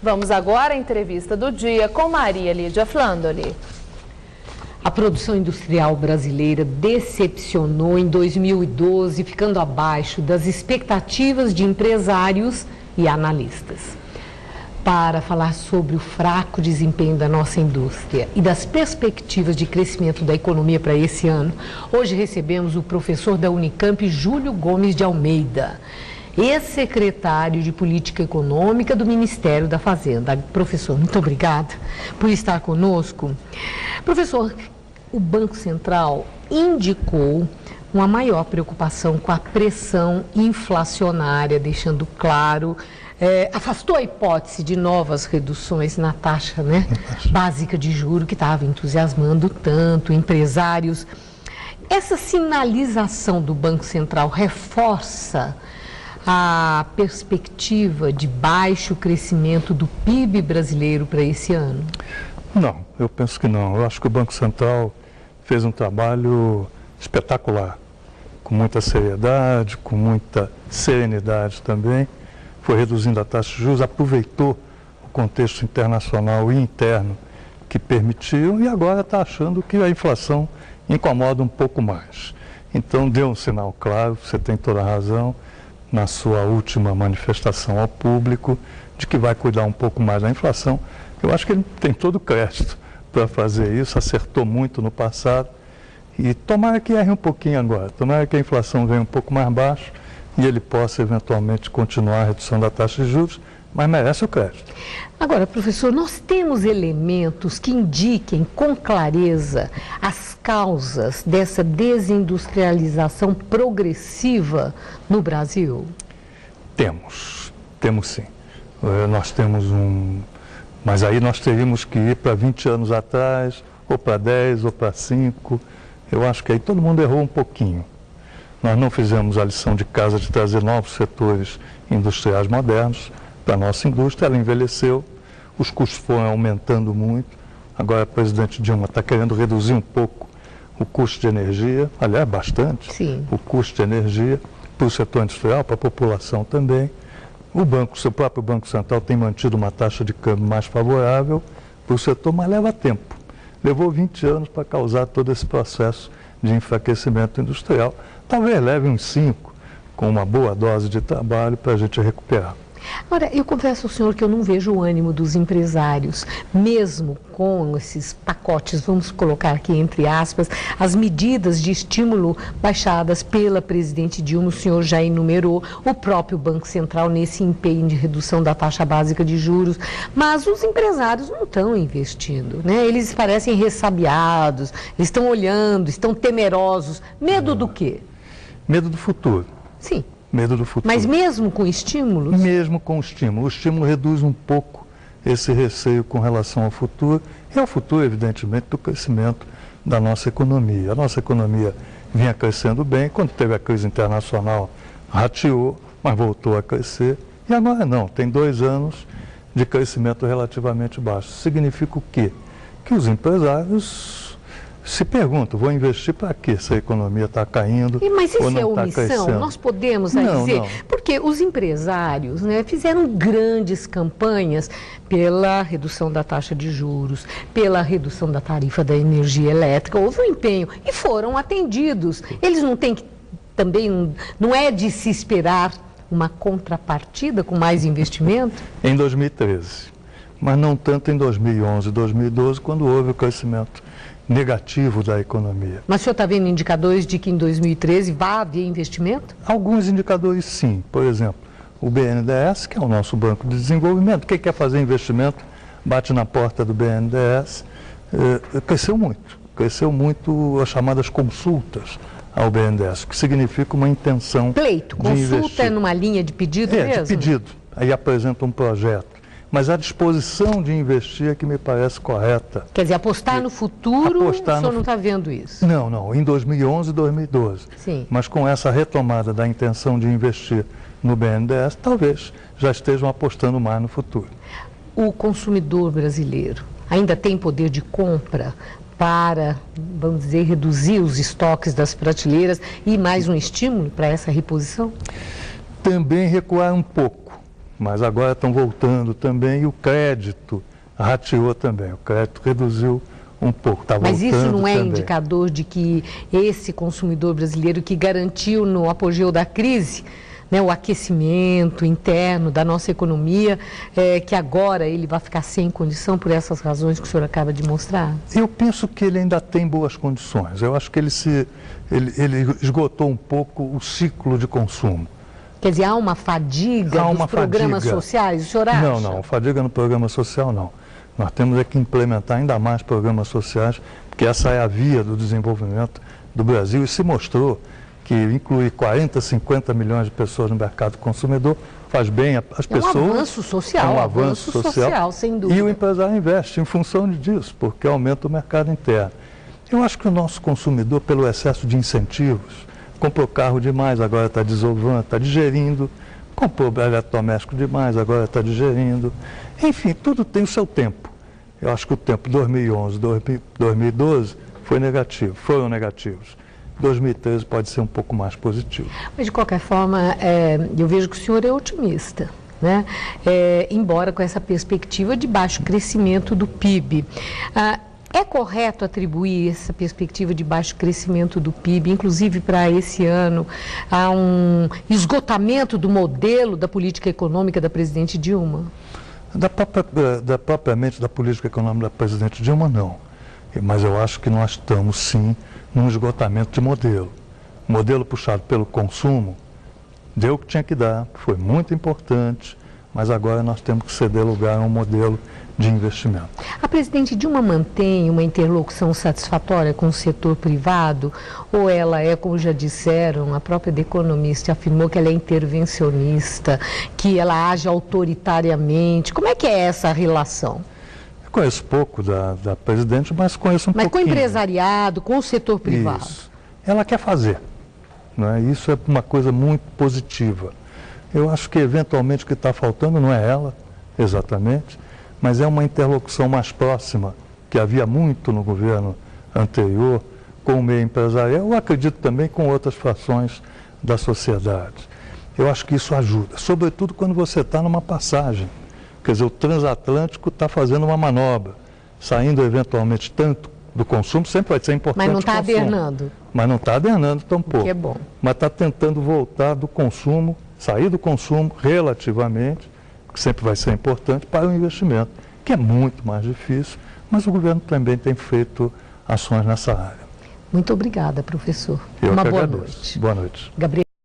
Vamos agora à entrevista do dia com Maria Lídia Flandoli. A produção industrial brasileira decepcionou em 2012, ficando abaixo das expectativas de empresários e analistas. Para falar sobre o fraco desempenho da nossa indústria e das perspectivas de crescimento da economia para esse ano, hoje recebemos o professor da Unicamp, Júlio Gomes de Almeida, ex-secretário de Política Econômica do Ministério da Fazenda. Professor, muito obrigada por estar conosco. Professor, o Banco Central indicou uma maior preocupação com a pressão inflacionária, deixando claro, afastou a hipótese de novas reduções na taxa, básica de juros, que estava entusiasmando tanto empresários. Essa sinalização do Banco Central reforça a perspectiva de baixo crescimento do PIB brasileiro para esse ano? Não, eu penso que não. Eu acho que o Banco Central fez um trabalho espetacular, com muita seriedade, com muita serenidade também. Foi reduzindo a taxa de juros, aproveitou o contexto internacional e interno que permitiu e agora está achando que a inflação incomoda um pouco mais. Então deu um sinal claro, você tem toda a razão, na sua última manifestação ao público, de que vai cuidar um pouco mais da inflação. Eu acho que ele tem todo o crédito para fazer isso, acertou muito no passado e tomara que erre um pouquinho agora, tomara que a inflação venha um pouco mais baixa e ele possa eventualmente continuar a redução da taxa de juros, mas merece o crédito. Agora, professor, nós temos elementos que indiquem com clareza as causas dessa desindustrialização progressiva no Brasil? Temos sim. Nós temos mas aí nós teríamos que ir para 20 anos atrás, ou para 10, ou para 5. Eu acho que aí todo mundo errou um pouquinho. Nós não fizemos a lição de casa de trazer novos setores industriais modernos para a nossa indústria, ela envelheceu, os custos foram aumentando muito. Agora a presidente Dilma está querendo reduzir um pouco o custo de energia, aliás, bastante, Sim. O custo de energia para o setor industrial, para a população também. Seu próprio Banco Central tem mantido uma taxa de câmbio mais favorável para o setor, mas leva tempo. Levou 20 anos para causar todo esse processo de enfraquecimento industrial. Talvez leve uns 5, com uma boa dose de trabalho para a gente recuperar. Agora, eu confesso ao senhor que eu não vejo o ânimo dos empresários, mesmo com esses pacotes, vamos colocar aqui entre aspas, as medidas de estímulo baixadas pela presidente Dilma, o senhor já enumerou, o próprio Banco Central nesse empenho de redução da taxa básica de juros, mas os empresários não estão investindo, Eles parecem ressabiados, eles estão olhando, estão temerosos. Medo do quê? Medo do futuro. Sim. Medo do futuro. Mas mesmo com estímulos? Mesmo com estímulo. O estímulo reduz um pouco esse receio com relação ao futuro e ao futuro, evidentemente, do crescimento da nossa economia. A nossa economia vinha crescendo bem, quando teve a crise internacional, rateou, mas voltou a crescer. E agora não, tem 2 anos de crescimento relativamente baixo. Significa o quê? Que os empresários se perguntam, vou investir para quê se a economia está caindo mas isso ou não é está omissão? crescendo? Nós podemos dizer? Não. Porque os empresários fizeram grandes campanhas pela redução da taxa de juros, pela redução da tarifa da energia elétrica, houve um empenho e foram atendidos. Eles não têm que, também, não é de se esperar uma contrapartida com mais investimento? Em 2013, mas não tanto em 2011 e 2012, quando houve o crescimento negativo da economia. Mas o senhor está vendo indicadores de que em 2013 vai haver investimento? Alguns indicadores sim. Por exemplo, o BNDES, que é o nosso banco de desenvolvimento, quem quer fazer investimento bate na porta do BNDES, cresceu muito. Cresceu muito as chamadas consultas ao BNDES, que significa uma intenção pleito, de consulta investir. É numa linha de pedido mesmo? De pedido. Aí apresenta um projeto. Mas a disposição de investir é que me parece correta. Quer dizer, apostar no futuro, o senhor não está vendo isso? Não, em 2011 e 2012. Sim. Mas com essa retomada da intenção de investir no BNDES, talvez já estejam apostando mais no futuro. O consumidor brasileiro ainda tem poder de compra para, vamos dizer, reduzir os estoques das prateleiras e mais um estímulo para essa reposição? Também recuar um pouco. mas agora estão voltando também e o crédito rateou também, o crédito reduziu um pouco. Tá Mas isso não é também. indicador de que esse consumidor brasileiro que garantiu no apogeu da crise, né, o aquecimento interno da nossa economia, que agora ele vai ficar sem condição por essas razões que o senhor acaba de mostrar? Eu penso que ele ainda tem boas condições. Eu acho que ele esgotou um pouco o ciclo de consumo. Quer dizer, há uma fadiga nos programas sociais, o senhor acha? Não, fadiga no programa social não. Nós temos é que implementar ainda mais programas sociais, porque essa é a via do desenvolvimento do Brasil e se mostrou que incluir 40, 50 milhões de pessoas no mercado consumidor faz bem às pessoas. É um avanço social, é um avanço social, sem dúvida. E o empresário investe em função disso, porque aumenta o mercado interno. Eu acho que o nosso consumidor, pelo excesso de incentivos, comprou carro demais, agora está desovando, está digerindo, comprou eletrodoméstico demais, agora está digerindo. Enfim, tudo tem o seu tempo. Eu acho que o tempo 2011, 2012 foram negativos. 2013 pode ser um pouco mais positivo. Mas, de qualquer forma, eu vejo que o senhor é otimista, né? Embora com essa perspectiva de baixo crescimento do PIB. É correto atribuir essa perspectiva de baixo crescimento do PIB, inclusive para esse ano, a um esgotamento do modelo da política econômica da presidente Dilma? Propriamente da política econômica da presidente Dilma, não. Mas eu acho que nós estamos, sim, num esgotamento de modelo. O modelo puxado pelo consumo deu o que tinha que dar, foi muito importante, mas agora nós temos que ceder lugar a um modelo de investimento. A presidente Dilma mantém uma interlocução satisfatória com o setor privado ou ela é, como já disseram, a própria The Economist afirmou que ela é intervencionista, que ela age autoritariamente? Como é que é essa relação? Eu conheço pouco da presidente, mas conheço um pouquinho. Mas com o empresariado, com o setor privado? Isso. Ela quer fazer. Né? Isso é uma coisa muito positiva. Eu acho que, eventualmente, o que está faltando não é ela, exatamente, mas é uma interlocução mais próxima, que havia muito no governo anterior, com o meio empresarial, eu acredito também com outras frações da sociedade. Eu acho que isso ajuda, sobretudo quando você está numa passagem. Quer dizer, o transatlântico está fazendo uma manobra, saindo eventualmente tanto do consumo, sempre vai ser importante. Mas não está adernando. Mas não está adernando tampouco. Que é bom. Mas está tentando voltar do consumo, sair do consumo relativamente, que sempre vai ser importante, para o investimento, que é muito mais difícil, mas o governo também tem feito ações nessa área. Muito obrigada, professor. Eu uma que boa agradeço. noite. Boa noite. Gabriel.